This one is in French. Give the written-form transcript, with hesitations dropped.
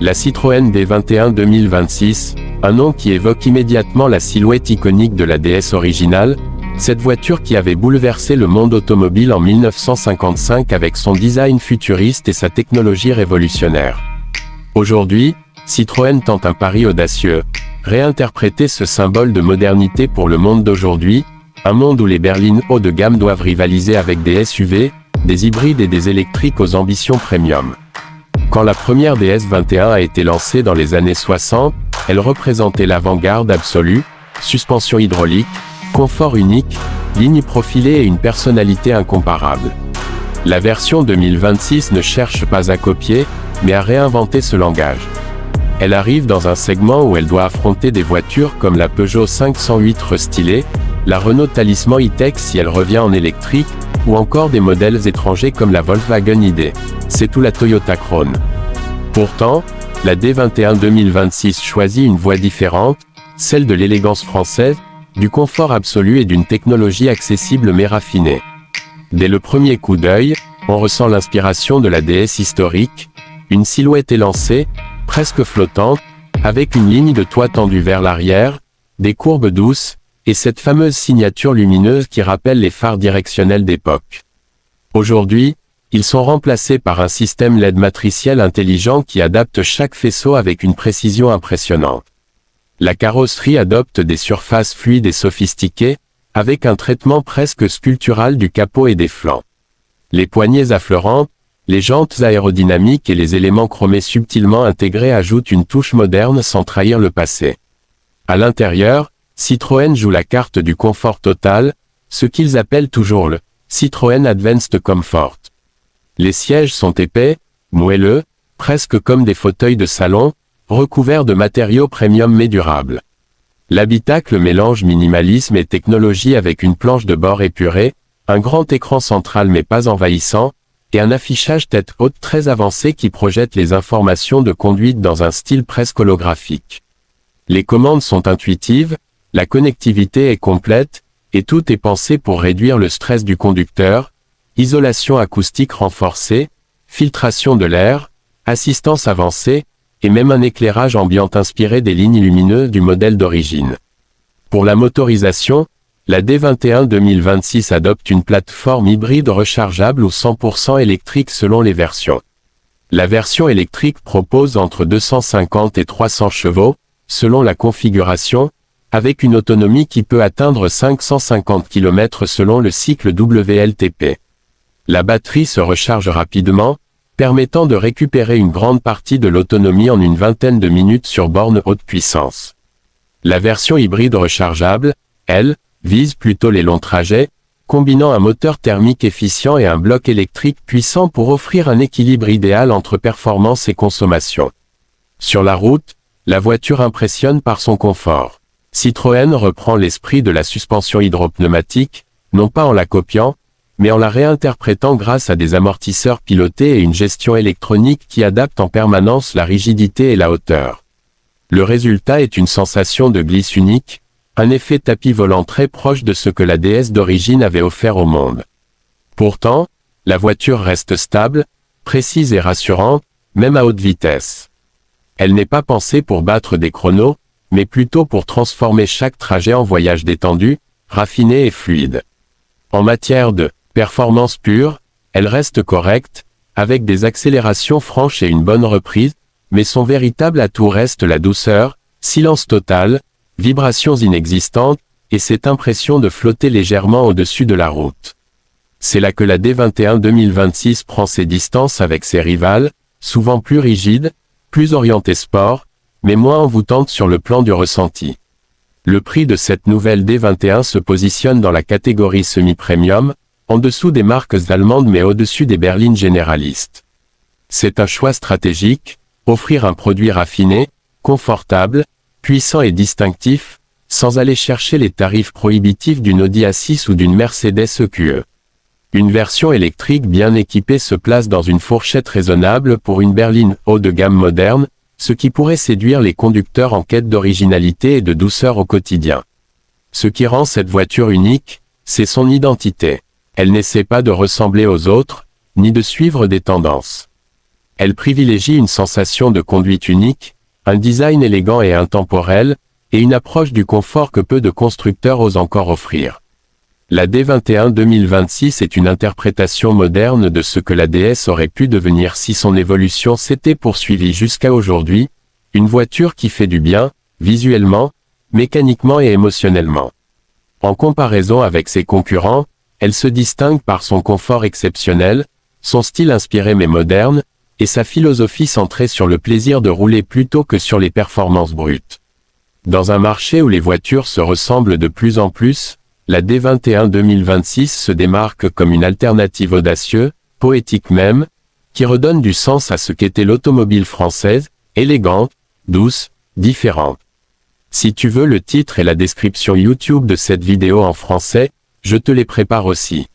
La Citroën D21 2026, un nom qui évoque immédiatement la silhouette iconique de la DS originale, cette voiture qui avait bouleversé le monde automobile en 1955 avec son design futuriste et sa technologie révolutionnaire. Aujourd'hui, Citroën tente un pari audacieux, réinterpréter ce symbole de modernité pour le monde d'aujourd'hui, un monde où les berlines haut de gamme doivent rivaliser avec des SUV, des hybrides et des électriques aux ambitions premium. Quand la première DS21 a été lancée dans les années 60, elle représentait l'avant-garde absolue, suspension hydraulique, confort unique, lignes profilées et une personnalité incomparable. La version 2026 ne cherche pas à copier, mais à réinventer ce langage. Elle arrive dans un segment où elle doit affronter des voitures comme la Peugeot 508 restylée, la Renault Talisman E-Tech si elle revient en électrique, ou encore des modèles étrangers comme la Volkswagen ID. C'est tout la Toyota Crown. Pourtant, la D21 2026 choisit une voie différente, celle de l'élégance française, du confort absolu et d'une technologie accessible mais raffinée. Dès le premier coup d'œil, on ressent l'inspiration de la DS historique, une silhouette élancée, presque flottante, avec une ligne de toit tendue vers l'arrière, des courbes douces, et cette fameuse signature lumineuse qui rappelle les phares directionnels d'époque. Aujourd'hui, ils sont remplacés par un système LED matriciel intelligent qui adapte chaque faisceau avec une précision impressionnante. La carrosserie adopte des surfaces fluides et sophistiquées, avec un traitement presque sculptural du capot et des flancs. Les poignées affleurantes, les jantes aérodynamiques et les éléments chromés subtilement intégrés ajoutent une touche moderne sans trahir le passé. À l'intérieur, Citroën joue la carte du confort total, ce qu'ils appellent toujours le Citroën Advanced Comfort. Les sièges sont épais, moelleux, presque comme des fauteuils de salon, recouverts de matériaux premium mais durables. L'habitacle mélange minimalisme et technologie avec une planche de bord épurée, un grand écran central mais pas envahissant, et un affichage tête haute très avancé qui projette les informations de conduite dans un style presque holographique. Les commandes sont intuitives, la connectivité est complète, et tout est pensé pour réduire le stress du conducteur, isolation acoustique renforcée, filtration de l'air, assistance avancée, et même un éclairage ambiant inspiré des lignes lumineuses du modèle d'origine. Pour la motorisation, la D21 2026 adopte une plateforme hybride rechargeable ou 100% électrique selon les versions. La version électrique propose entre 250 et 300 chevaux, selon la configuration, avec une autonomie qui peut atteindre 550 km selon le cycle WLTP. La batterie se recharge rapidement, permettant de récupérer une grande partie de l'autonomie en une vingtaine de minutes sur borne haute puissance. La version hybride rechargeable, elle, vise plutôt les longs trajets, combinant un moteur thermique efficient et un bloc électrique puissant pour offrir un équilibre idéal entre performance et consommation. Sur la route, la voiture impressionne par son confort. Citroën reprend l'esprit de la suspension hydropneumatique, non pas en la copiant, mais en la réinterprétant grâce à des amortisseurs pilotés et une gestion électronique qui adapte en permanence la rigidité et la hauteur. Le résultat est une sensation de glisse unique, un effet tapis volant très proche de ce que la DS d'origine avait offert au monde. Pourtant, la voiture reste stable, précise et rassurante, même à haute vitesse. Elle n'est pas pensée pour battre des chronos, mais plutôt pour transformer chaque trajet en voyage détendu, raffiné et fluide. En matière de performance pure, elle reste correcte, avec des accélérations franches et une bonne reprise, mais son véritable atout reste la douceur, silence total, vibrations inexistantes, et cette impression de flotter légèrement au-dessus de la route. C'est là que la D21 2026 prend ses distances avec ses rivales, souvent plus rigides, plus orientées sport, mais moins envoûtantes sur le plan du ressenti. Le prix de cette nouvelle D21 se positionne dans la catégorie semi-premium, en dessous des marques allemandes mais au-dessus des berlines généralistes. C'est un choix stratégique, offrir un produit raffiné, confortable, puissant et distinctif, sans aller chercher les tarifs prohibitifs d'une Audi A6 ou d'une Mercedes EQE. Une version électrique bien équipée se place dans une fourchette raisonnable pour une berline haut de gamme moderne, ce qui pourrait séduire les conducteurs en quête d'originalité et de douceur au quotidien. Ce qui rend cette voiture unique, c'est son identité. Elle n'essaie pas de ressembler aux autres, ni de suivre des tendances. Elle privilégie une sensation de conduite unique, un design élégant et intemporel, et une approche du confort que peu de constructeurs osent encore offrir. La D21 2026 est une interprétation moderne de ce que la DS aurait pu devenir si son évolution s'était poursuivie jusqu'à aujourd'hui, une voiture qui fait du bien, visuellement, mécaniquement et émotionnellement. En comparaison avec ses concurrents, elle se distingue par son confort exceptionnel, son style inspiré mais moderne, et sa philosophie centrée sur le plaisir de rouler plutôt que sur les performances brutes. Dans un marché où les voitures se ressemblent de plus en plus, la D21 2026 se démarque comme une alternative audacieuse, poétique même, qui redonne du sens à ce qu'était l'automobile française, élégante, douce, différente. Si tu veux le titre et la description YouTube de cette vidéo en français, je te les prépare aussi.